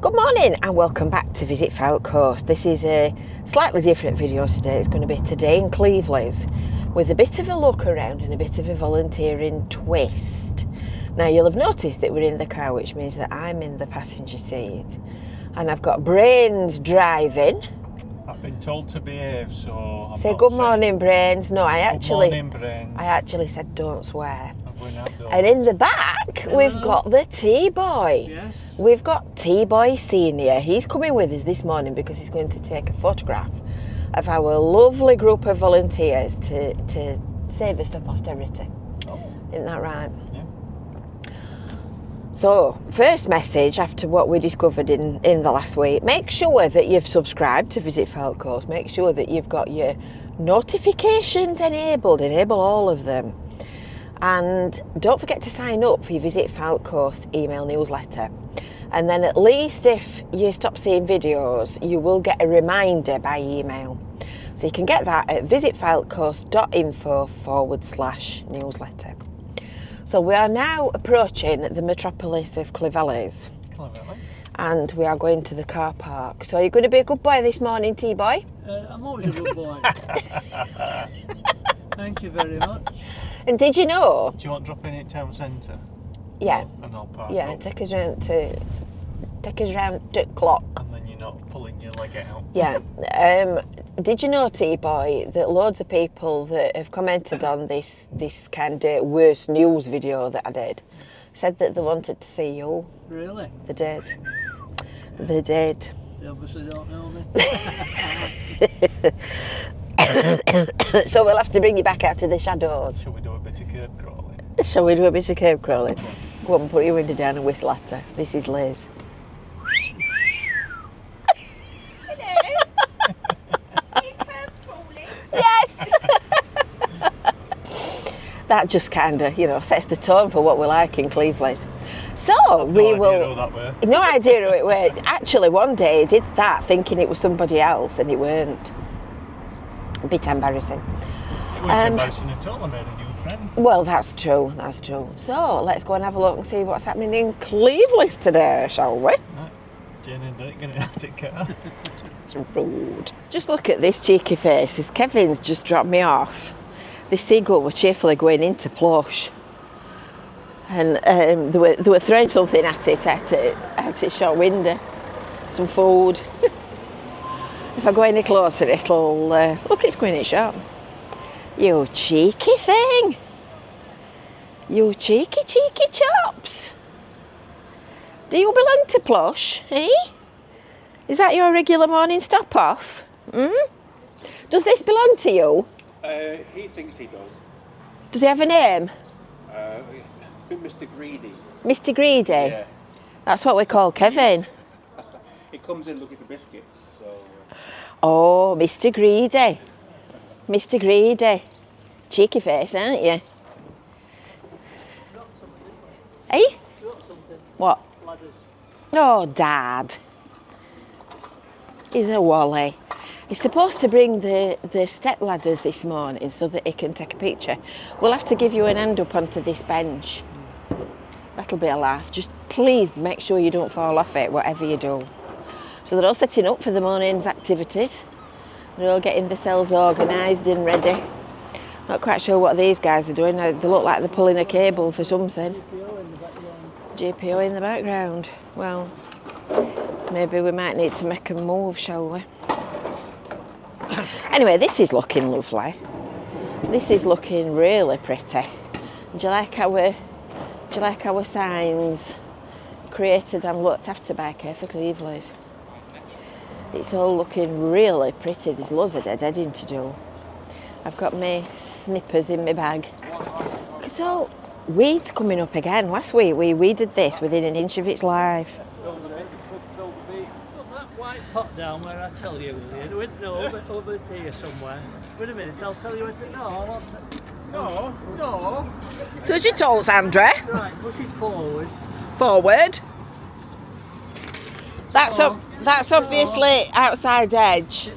Good morning and welcome back to Visit Fylde Coast. This is a slightly different video today. It's going to be today in Cleveleys with a bit of a look around and a bit of a volunteering twist. Now you'll have noticed that we're in the car, which means that I'm in the passenger seat and I've got Brains driving. I've been told to behave, so Say good morning, Brains. No, good morning, Brains. I actually said don't swear. Outdoors. And in the back, we've got the T-Boy. Yes. We've got T-Boy Senior. He's coming with us this morning because he's going to take a photograph of our lovely group of volunteers to save us for posterity. Oh. Isn't that right? Yeah. So, first message after what we discovered in the last week, make sure that you've subscribed to Visit Fylde Coast. Make sure that you've got your notifications enabled. Enable all of them. And don't forget to sign up for your Visit Fylde Coast email newsletter. And then at least if you stop seeing videos, you will get a reminder by email. So you can get that at visitfyldecoast.info/newsletter. So we are now approaching the metropolis of Cleveleys. Cleverly. And we are going to the car park. So are you going to be a good boy this morning, T-Boy? I'm always a good boy. Thank you very much. And did you know? Do you want dropping it town centre? Yeah. And I'll park Yeah, up. take us round to the clock. And then you're not pulling your leg out. Yeah. Did you know, T-Boy, that loads of people that have commented on this kind of worst news video that I did said that they wanted to see you. Really? They did. They did. They obviously don't know me. So we'll have to bring you back out of the shadows. Shall we do a bit of curb crawling? Shall we do a bit of curb crawling? Go on, put your window down and whistle at her. This is Liz. Yes! That just kind of, sets the tone for what we like in Cleveleys. So we will. No idea who it were. Actually, one day I did that thinking it was somebody else and it weren't. A bit embarrassing. It wasn't embarrassing at all. I made a new friend. Well, that's true. That's true. So let's go and have a look and see what's happening in Cleveleys today, shall we? Right. Jane and Dick in an attic car. It's rude. Just look at this cheeky face. As Kevin's just dropped me off. This seagull were cheerfully going into Plush. And they were throwing something at it at its shop window. Some food. If I go any closer, it'll... look, it's going in shop. You cheeky thing. You cheeky chops. Do you belong to Plush, eh? Is that your regular morning stop-off? Does this belong to you? He thinks he does. Does he have a name? Mr. Greedy. Mr. Greedy? Yeah. That's what we call Kevin. He comes in looking for biscuits, so... Oh, Mr. Greedy. Mr. Greedy. Cheeky face, aren't you? Eh? What? Ladders. Oh, Dad. He's a wally. He's supposed to bring the step ladders this morning so that he can take a picture. We'll have to give you an hand up onto this bench. That'll be a laugh. Just please make sure you don't fall off it, whatever you do. So they're all setting up for the morning's activities. They're all getting themselves organised and ready. Not quite sure what these guys are doing. They look like they're pulling a cable for something. GPO in the background. Well, maybe we might need to make a move, shall we? Anyway, this is looking lovely. This is looking really pretty. Do you like our signs created and looked after by Care for Cleveleys? It's all looking really pretty. There's loads of dead-heading to do. I've got my snippers in my bag. It's all weeds coming up again. Last week we weeded this within an inch of its life. Put that white pot down where I tell you, will you? No, over here somewhere. Wait a minute, I'll tell you where to... No. Does your told, Sandra? Right, push it forward. Forward. That's obviously outside edge.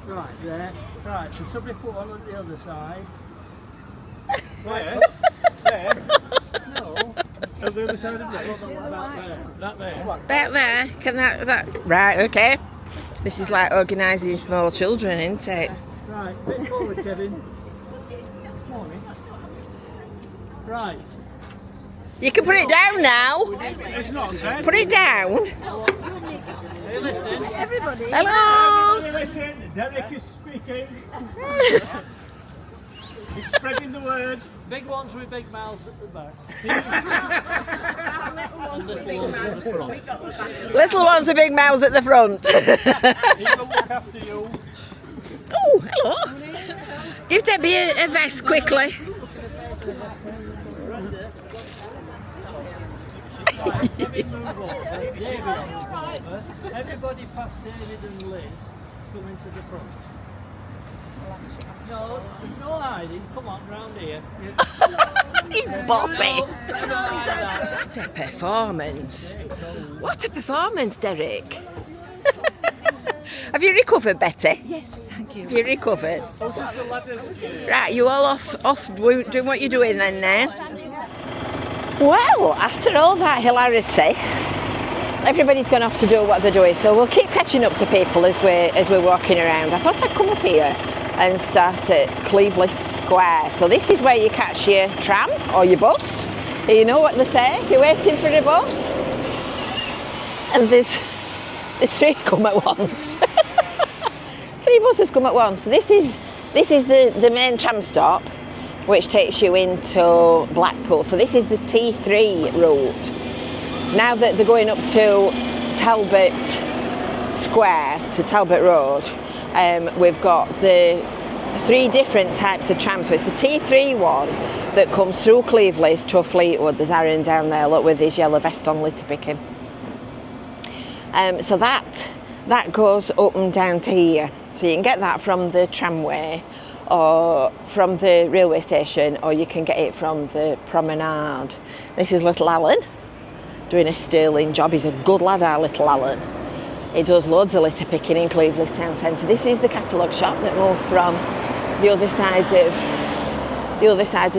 Right, there. Right, so somebody put one on the other side. There? There? No. On the other side of this. That there. Back there, can that, right, okay. This is like organising small children, isn't it? Right, a bit forward, Kevin. Come on in. Right. You can put it down now. It's not said. Put it down. Hey, listen. Hello. Everybody listen. Derek is speaking. He's spreading the word. Big ones with big mouths at the back. Little ones with big mouths at the front. He will look after you. Oh, hello. Give Debbie a vest quickly. Everybody past David and Liz come into the front. No, there's no hiding. Come on, round here. He's bossy. No, never mind that. What a performance. What a performance, Derek. Have you recovered, Betty? Yes, thank you. Have you recovered? This is the ladders. Right, you all off doing what you're doing then now? Well, after all that hilarity, everybody's gone off to do what they're doing, so we'll keep catching up to people as we're walking around. I thought I'd come up here and start at Cleveleys Square. So this is where you catch your tram or your bus. You know what they say if you're waiting for a bus. And there's 3 come at once. 3 buses come at once. This is the main tram stop, which takes you into Blackpool. So this is the T3 route. Now that they're going up to Talbot Square, to Talbot Road, we've got the 3 different types of trams. So it's the T3 one that comes through Cleveleys to Fleetwood. There's Aaron down there, look, with his yellow vest on, litter picking. So that goes up and down to here. So you can get that from the tramway or from the railway station, or you can get it from the promenade. This is little Alan doing a sterling job. He's a good lad, our little Alan. He does loads of litter picking in Cleveleys town centre. This is the Catalogue Shop that moved from the other side of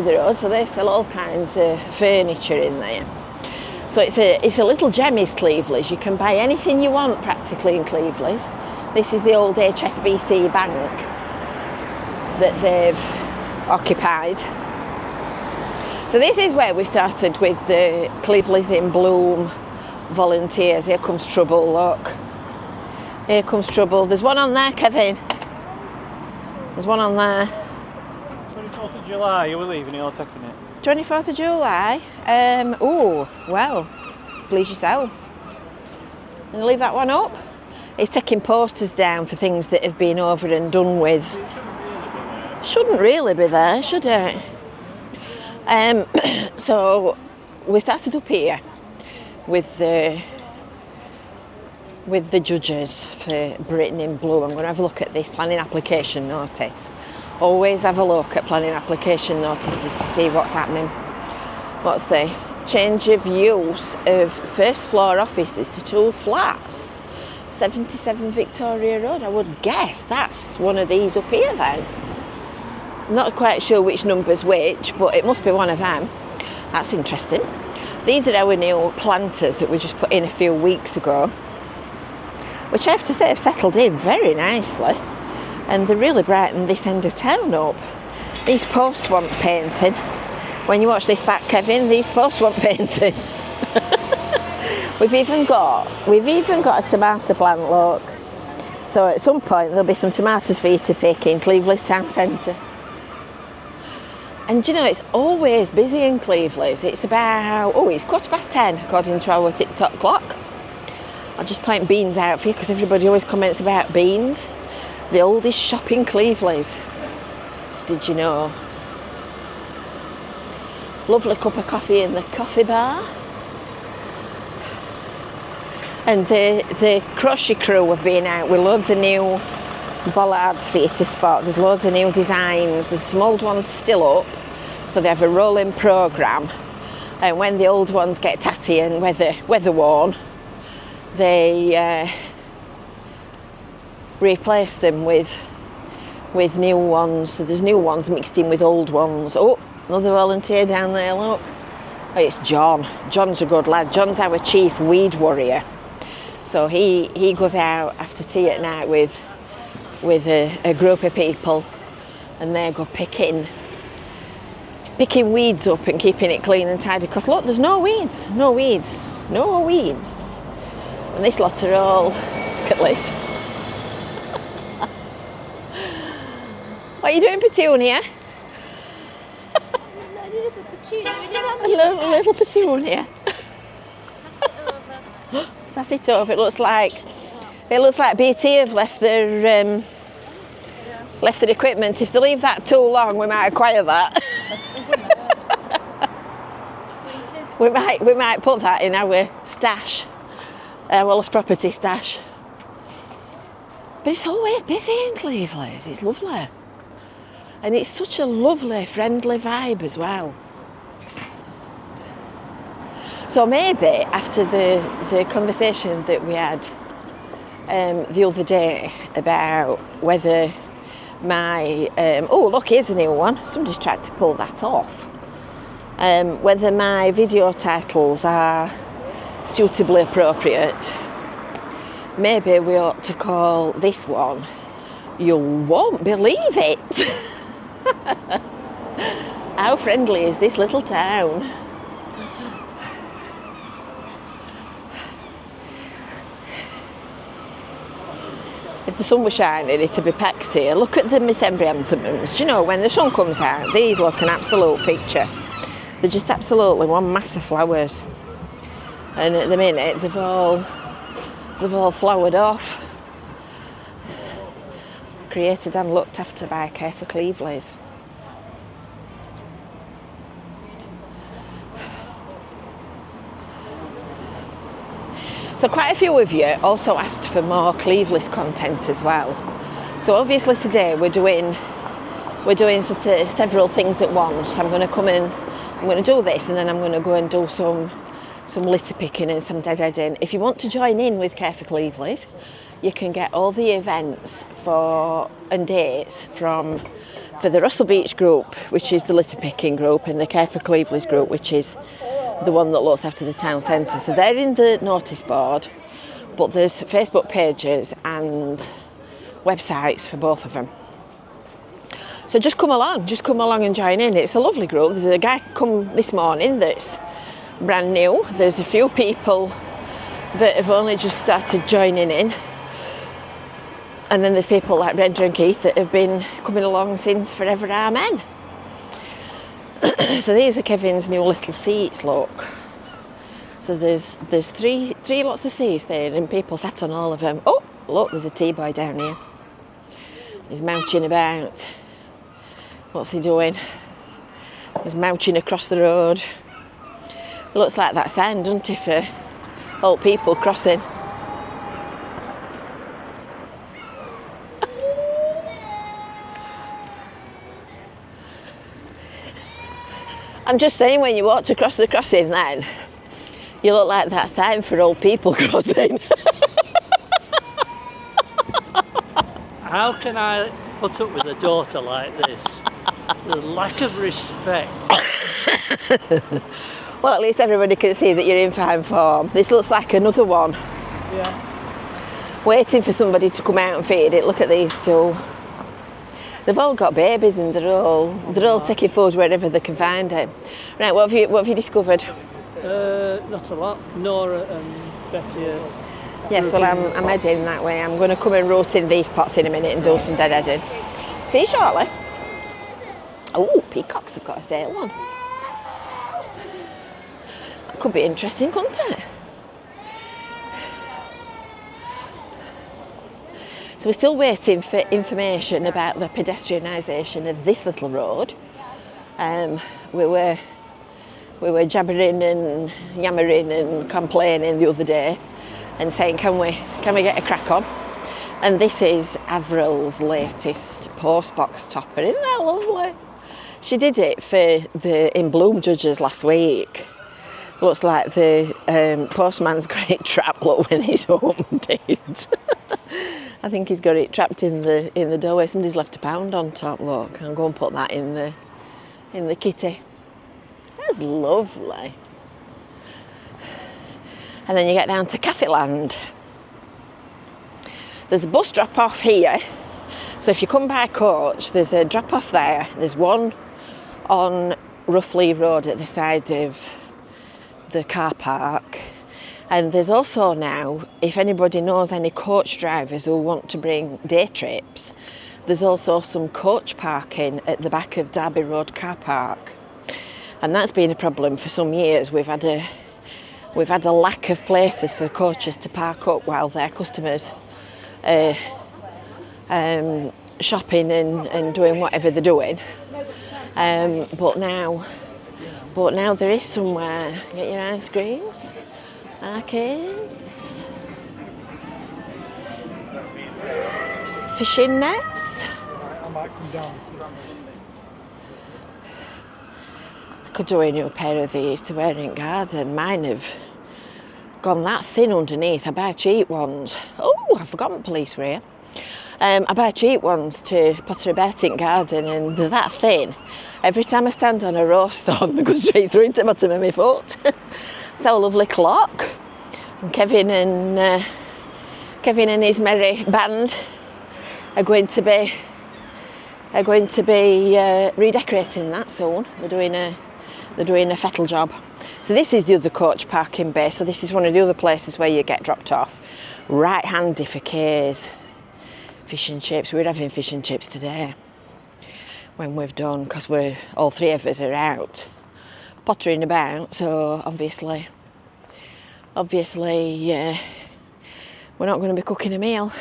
the road. So they sell all kinds of furniture in there. So it's a little gem, is Cleveleys. You can buy anything you want practically in Cleveleys. This is the old HSBC Bank that they've occupied. So this is where we started with the Cleveleys in Bloom volunteers. Here comes trouble, look. Here comes trouble. There's one on there, Kevin. There's one on there. 24th of July, you were leaving, you're taking it. 24th of July. Oh, well, please yourself. And leave that one up. It's taking posters down for things that have been over and done with. Shouldn't really be there, should it? So we started up here with the judges for Britain in Blue. I'm going to have a look at this planning application notice. Always have a look at planning application notices to see what's happening. What's this? Change of use of first floor offices to 2 flats. 77 Victoria Road. I would guess that's one of these up here then. Not quite sure which number's which, but it must be one of them. That's interesting. These are our new planters that we just put in a few weeks ago, which I have to say have settled in very nicely, and they really brighten this end of town up. These posts want painting. When you watch this back, Kevin, these posts want painting. We've even got a tomato plant, look. So at some point there'll be some tomatoes for you to pick in Cleveleys town centre. And you know, it's always busy in Cleveleys. It's about, it's 10:15 according to our TikTok clock. I'll just point beans out for you because everybody always comments about beans. The oldest shop in Cleveleys. Did you know? Lovely cup of coffee in the coffee bar. And the crochet crew have been out with loads of new bollards for you to spot. There's loads of new designs. There's some old ones still up, so they have a rolling programme. And when the old ones get tatty and weather worn, they replace them with new ones. So there's new ones mixed in with old ones. Oh, another volunteer down there, look. Oh, it's John. John's a good lad. John's our chief weed warrior. So he goes out after tea at night with a group of people, and they go picking weeds up and keeping it clean and tidy. Because look, there's no weeds. And this lot are all, look at Liz. What are you doing, Petunia? A little Petunia. Pass it over. It looks like BT have left their equipment. If they leave that too long, we might acquire that. we might put that in our stash, our lost property stash. But it's always busy in Cleveleys. It's lovely, and it's such a lovely, friendly vibe as well. So maybe after the conversation that we had the other day about whether my oh look, here's a new one. Somebody's tried to pull that off. Whether my video titles are suitably appropriate, maybe we ought to call this one "You Won't Believe It." How friendly is this little town? If the sun was shining, it'd be packed here. Look at the Membri anthems. Do you know, when the sun comes out, these look an absolute picture. They're just absolutely one mass of flowers. And at the minute, they've all flowered off. Created and looked after by Care for Cleveleys. So quite a few of you also asked for more Cleveleys content as well. So obviously today we're doing sort of several things at once. I'm going to come in, I'm going to do this, and then I'm going to go and do some litter picking and some dead-ending. If you want to join in with Care for Cleveleys, you can get all the events and dates for the Russell Beach group, which is the litter picking group, and the Care for Cleveleys group, which is the one that looks after the town centre. So they're in the notice board, but there's Facebook pages and websites for both of them. So just come along and join in. It's a lovely group. There's a guy come this morning that's brand new. There's a few people that have only just started joining in. And then there's people like Brenda and Keith that have been coming along since forever. Amen. So these are Kevin's new little seats, look. So there's three lots of seats there, and people sat on all of them. Oh, look, there's a T-boy down here. He's mouching about. What's he doing? He's mouching across the road. It looks like that sign, doesn't it, for old people crossing. I'm just saying, when you walked across the crossing then, you look like that sign for old people crossing. How can I put up with a daughter like this? The lack of respect. Well, at least everybody can see that you're in fine form. This looks like another one. Yeah. Waiting for somebody to come out and feed it. Look at these two. They've all got babies, and they're all taking food wherever they can find it. Right, what have you discovered? Not a lot. Nora and Betty are... Yes, well, I'm heading that way. I'm going to come and root in these pots in a minute and do some dead-heading. See you shortly. Oh, peacocks have got a stale one. That could be interesting, couldn't it? So we're still waiting for information about the pedestrianisation of this little road. We were jabbering and yammering and complaining the other day and saying, can we get a crack on? And this is Avril's latest postbox topper. Isn't that lovely? She did it for the In Bloom judges last week. Looks like the postman's got it trapped, look, when he's opened it. I think he's got it trapped in the doorway. Somebody's left £1 on top, look. I'll go and put that in the kitty. That's lovely. And then you get down to Cafe Land. There's a bus drop off here. So if you come by coach, there's a drop off there. There's one on Lye Road at the side of the car park. And there's also now, if anybody knows any coach drivers who want to bring day trips, there's also some coach parking at the back of Lye Road Car Park. And that's been a problem for some years. We've had a lack of places for coaches to park up while their customers are shopping and doing whatever they're doing. But now there is somewhere. Get your ice creams, arcades, fishing nets. I might come down. I could do a new pair of these to wear in garden. Mine have gone that thin underneath. I buy cheap ones. Oh, I forgot my police were here. I buy cheap ones to potter about in garden, and they're that thin. Every time I stand on a roast thorn, they go straight through into the bottom of my foot. It's our lovely clock. And Kevin and his merry band are going to be redecorating that soon. They're doing a fettle job. So this is the other coach parking bay. So this is one of the other places where you get dropped off. Right handy for K's. Fish and chips. We're having fish and chips today when we've done, because we're all three of us are out pottering about. So obviously, we're not going to be cooking a meal.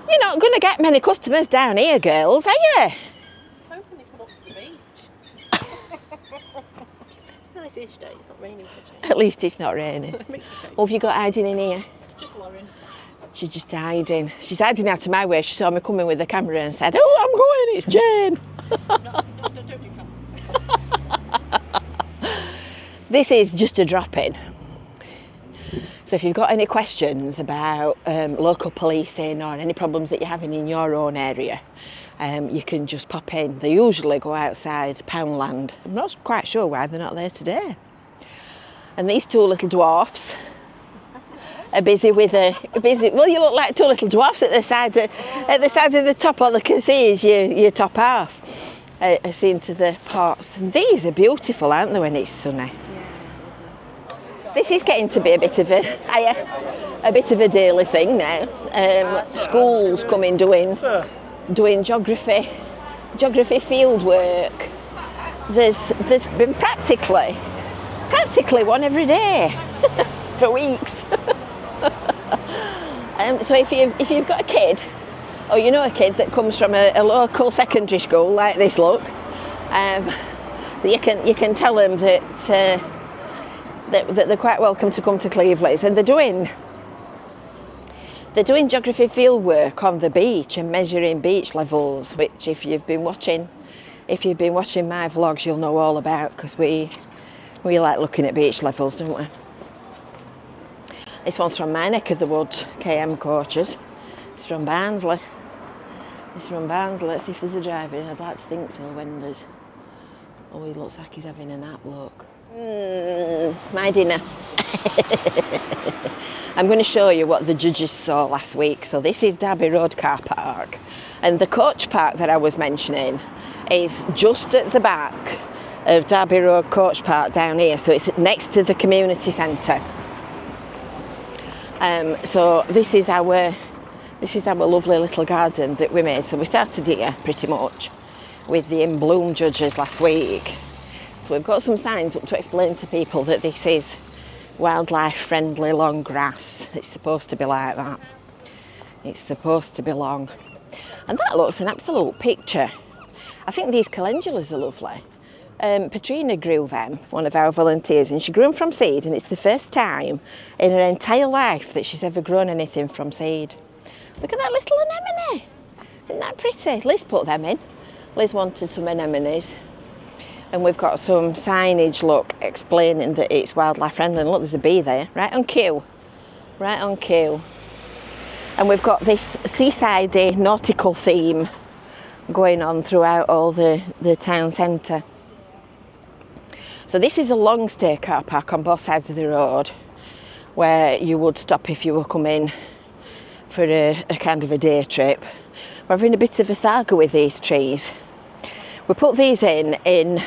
You're not going to get many customers down here, girls, are you? Hoping they come up to the beach. It's nice-ish day, it's not raining for a change. At least it's not raining. Makes a change. What have you got hiding in here? Just Lauren. She's just hiding. She's hiding out of my way. She saw me coming with the camera and said, "Oh, I'm going, it's Jane." Don't do cameras. This is just a drop-in. So if you've got any questions about local policing or any problems that you're having in your own area, you can just pop in. They usually go outside Poundland. I'm not quite sure why they're not there today. And these two little dwarfs are busy. Well, you look like two little dwarfs at the side of the top. All they can see is your top half. Are seen to the pots. And these are beautiful, aren't they, when it's sunny? This is getting to be a bit of a daily thing now. Schools coming doing geography field work. There's been practically one every day for weeks. So if you've got a kid, or you know a kid that comes from a local secondary school like this, look, you can tell them that they're quite welcome to come to Cleveleys, and they're doing geography field work on the beach and measuring beach levels, which if you've been watching my vlogs, you'll know all about, because we like looking at beach levels, don't we? This one's from my neck of the woods, KM coaches. It's from Barnsley. Let's see if there's a driver in. I'd like to think so when there's... Oh, he looks like he's having a nap, look. My dinner. I'm going to show you what the judges saw last week. So this is Lye Road Car Park, and the coach park that I was mentioning is just at the back of Lye Road Coach Park down here. So it's next to the community centre. So this is our lovely little garden that we made. So we started here pretty much with the in bloom judges last week. So we've got some signs up to explain to people that this is wildlife friendly long grass. It's supposed to be like that. It's supposed to be long. And that looks an absolute picture. I think these calendulas are lovely. Patrina grew them, one of our volunteers, and she grew them from seed, and it's the first time in her entire life that she's ever grown anything from seed. Look at that little anemone. Isn't that pretty? Liz put them in. Liz wanted some anemones. And we've got some signage, look, explaining that it's wildlife friendly. And look, there's a bee there, right on cue. Right on cue. And we've got this seaside nautical theme going on throughout all the town centre. So this is a long stay car park on both sides of the road, where you would stop if you were coming for a kind of a day trip. We're having a bit of a saga with these trees. We put these in end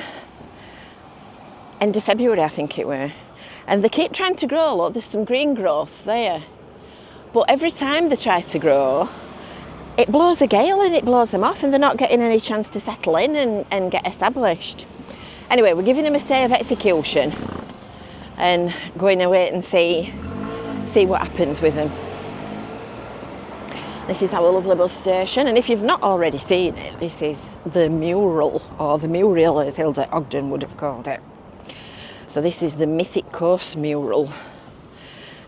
of February, I think it were, and they keep trying to grow. Look, there's some green growth there, but every time they try to grow, it blows a gale and it blows them off, and they're not getting any chance to settle in and get established. Anyway, we're giving them a stay of execution and going to wait and see what happens with them. This is our lovely bus station, and if you've not already seen it, this is the mural, or the mural as Hilda Ogden would have called it. So this is the Mythic Coast mural.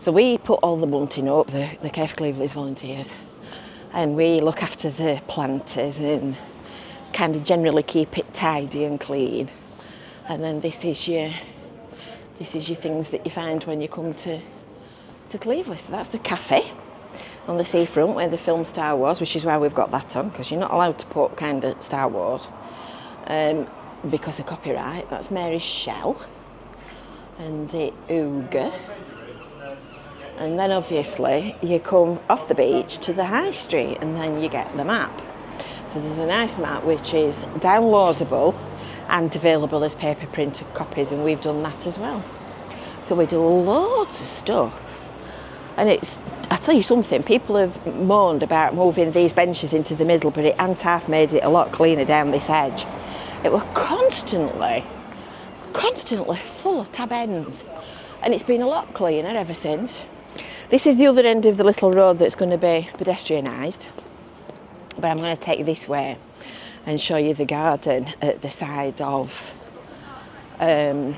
So we put all the bunting up, the Cleveleys volunteers, and we look after the planters and kind of generally keep it tidy and clean. And then this is your things that you find when you come to Cleveleys. So that's the cafe on the seafront where the film Star Wars, which is why we've got that on, because you're not allowed to put kind of Star Wars because of copyright. That's Mary's Shell and the Ooga. And then obviously you come off the beach to the high street, and then you get the map. So there's a nice map which is downloadable and available as paper printed copies, and we've done that as well. So we do loads of stuff. And I tell you something, people have moaned about moving these benches into the middle, but Aunt Half made it a lot cleaner down this edge. It was constantly full of tab ends, and it's been a lot cleaner ever since. This is the other end of the little road that's going to be pedestrianised, but I'm going to take you this way and show you the garden at the side of Lye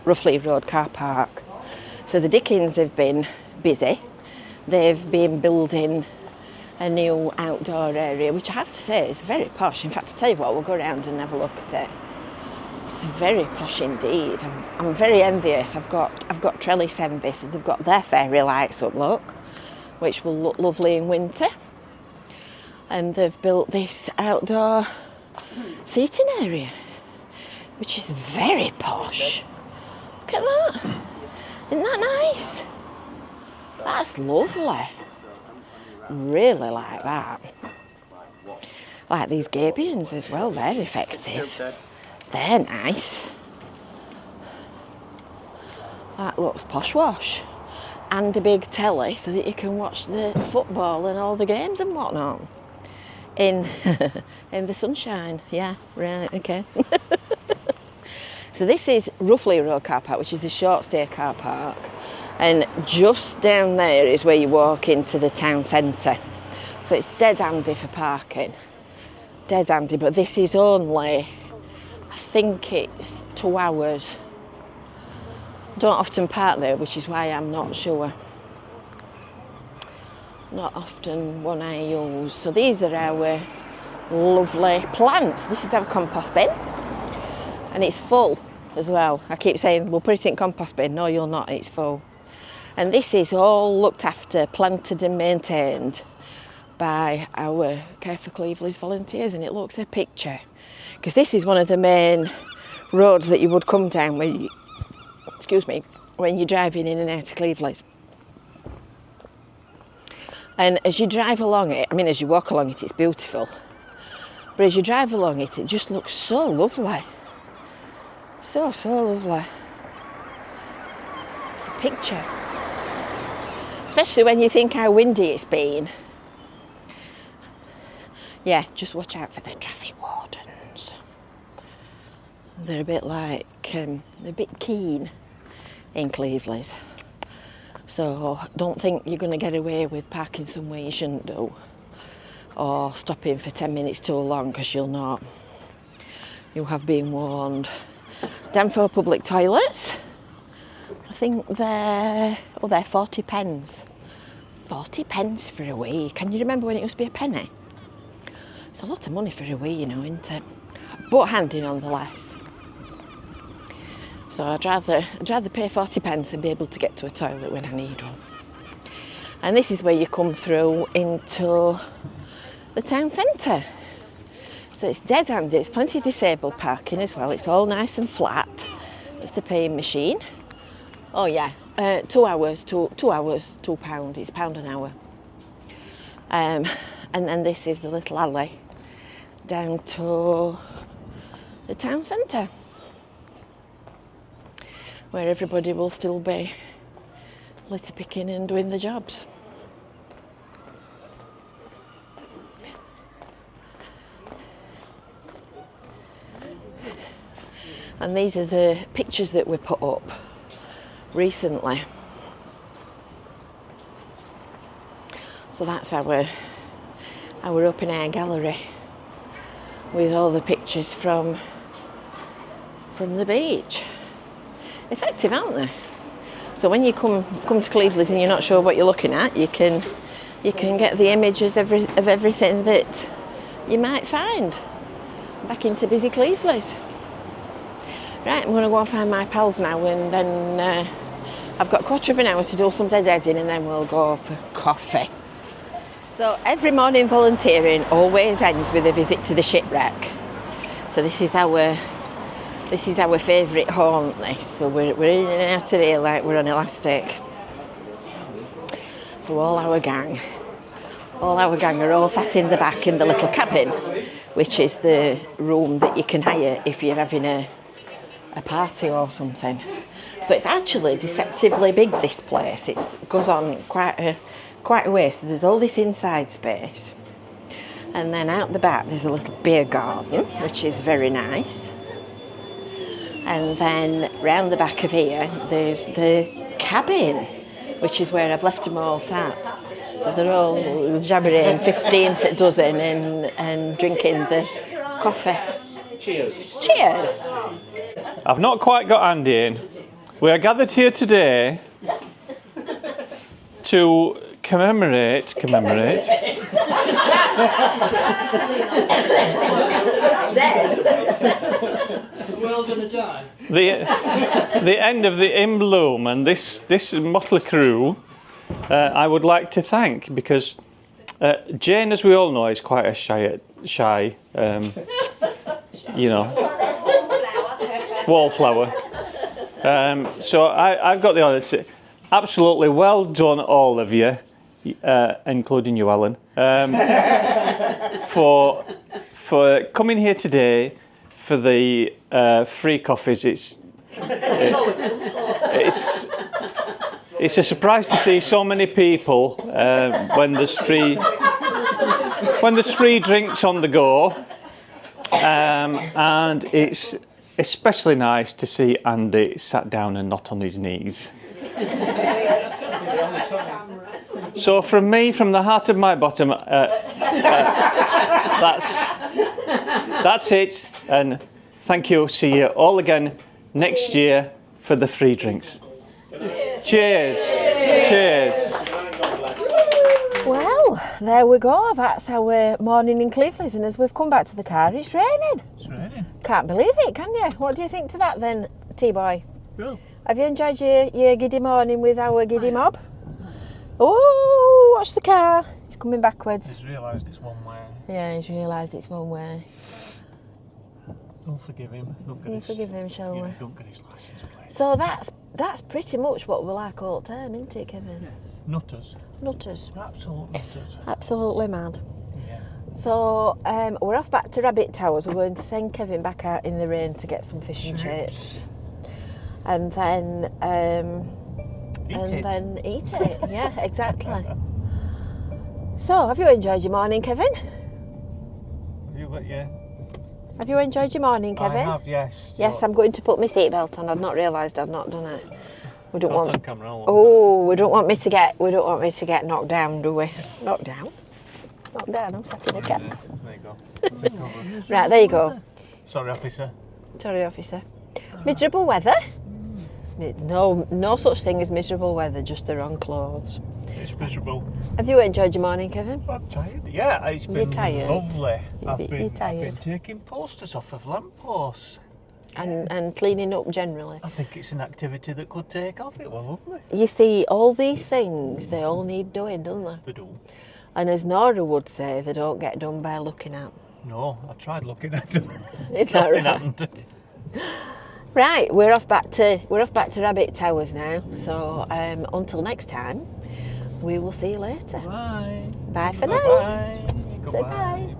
Road Car Park. So the Dickens have been busy. They've been building a new outdoor area, which I have to say is very posh. In fact, I tell you what, we'll go around and have a look at it. It's very posh indeed. I'm very envious. I've got trellis envy, so they've got their fairy lights up, look, which will look lovely in winter. And they've built this outdoor seating area, which is very posh. Look at that. Isn't that nice? That's lovely. Really like that. Like these gabions as well, they're effective. They're nice. That looks posh wash. And a big telly so that you can watch the football and all the games and whatnot. In the sunshine. Yeah, right, okay. So this is Lye Road Car Park, which is a short stay car park. And just down there is where you walk into the town centre. So it's dead handy for parking. Dead handy, but this is only, I think it's 2 hours. Don't often park there, which is why I'm not sure. Not often one I use. So these are our lovely plants. This is our compost bin. And it's full as well. I keep saying, we'll put it in compost bin. No, you'll not, it's full. And this is all looked after, planted and maintained by our Care for Cleveleys volunteers, and it looks a picture. Because this is one of the main roads that you would come down when you, when you're driving in and out of Cleveleys. And as you drive along it, I mean, as you walk along it, it's beautiful. But as you drive along it, it just looks so lovely. So lovely. It's a picture. Especially when you think how windy it's been. Yeah, just watch out for the traffic wardens. They're a bit like, they're a bit keen in Cleveleys. So don't think you're going to get away with parking somewhere you shouldn't do. Or stopping for 10 minutes too long, because you'll not. You have been warned. Danforth public toilets. I think they're 40 pence. 40 pence for a wee. Can you remember when it used to be a penny? It's a lot of money for a wee, you know, isn't it? But handy nonetheless. So I'd rather pay 40 pence than be able to get to a toilet when I need one. And this is where you come through into the town centre. So it's dead handy. It's plenty of disabled parking as well. It's all nice and flat. It's the paying machine. Oh yeah, 2 hours, £2. It's £1 an hour. And then this is the little alley down to the town centre, where everybody will still be litter picking and doing the jobs. And these are the pictures that we put up recently. So that's our open air gallery with all the pictures from the beach. Effective, aren't they? So when you come to Cleveleys and you're not sure what you're looking at, you can get the images of everything that you might find back into busy Cleveleys. Right, I'm going to go and find my pals now, and then I've got a quarter of an hour to do some deadheading, and then we'll go for coffee. So every morning volunteering always ends with a visit to the shipwreck. So this is our favourite haunt, this. So we're in and out of here like we're on elastic. So all our gang are all sat in the back in the little cabin, which is the room that you can hire if you're having a party or something. So it's actually deceptively big, this place. It goes on quite a way. So there's all this inside space, and then out the back there's a little beer garden, which is very nice. And then round the back of here there's the cabin, which is where I've left them all sat. So they're all jabbering 15 to a dozen and drinking the coffee. Cheers. Cheers! I've not quite got Andy in. We are gathered here today to commemorate. We're gonna die. The end of the In Bloom, and this motley crew I would like to thank, because Jane, as we all know, is quite a shy wallflower. So I've got the honour to say, absolutely well done, all of you, including you, Alan, for coming here today for the free coffees. It's a surprise to see so many people when there's free drinks on the go, and it's especially nice to see Andy sat down and not on his knees. So from me, from the heart of my bottom, that's it, and thank you. See you all again next year for the free drinks. Cheers. Cheers. Well, there we go. That's our morning in Cleveleys, and as we've come back to the car, it's raining. It's raining. Can't believe it, can you? What do you think to that then, T-Boy? Well, Have you enjoyed your giddy morning with our giddy mob? Oh, watch the car. It's coming backwards. he's realised it's one way. Yeah, he's realised it's one way. Don't forgive him. We'll forgive him, shall we? Don't get his licence plate. So that's pretty much what we like all the time, isn't it, Kevin? Nutters. Nutters. Absolute nutters. Absolutely mad. Yeah. So we're off back to Rabbit Towers. We're going to send Kevin back out in the rain to get some fish and chips, and then eat it. Yeah, exactly. So, have you enjoyed your morning, Kevin? Yeah. Have you enjoyed your morning, Kevin? I have, yes. Yes, I'm going to put my seatbelt on. I've not realised I've not done it. We don't Got want. on camera, We don't want me to get knocked down, do we? Knocked down. Knocked down. I'm sat in a cab. There you go. Right, there you go. Sorry, officer. Sorry, officer. Miserable weather? No such thing as miserable weather, just the wrong clothes. It's miserable. Have you enjoyed your morning, Kevin? I'm tired. Yeah, it's been tired? lovely. I've You're tired? been taking posters off of lampposts. And cleaning up generally. I think it's an activity that could take off. It was lovely. You see, all these things, they all need doing, don't they? They do. And as Nora would say, they don't get done by looking at. No, I tried looking at him. Is that Nothing right? happened. Right, we're off back to Rabbit Towers now. So until next time, we will see you later. Bye. Bye for now. Bye. Say bye.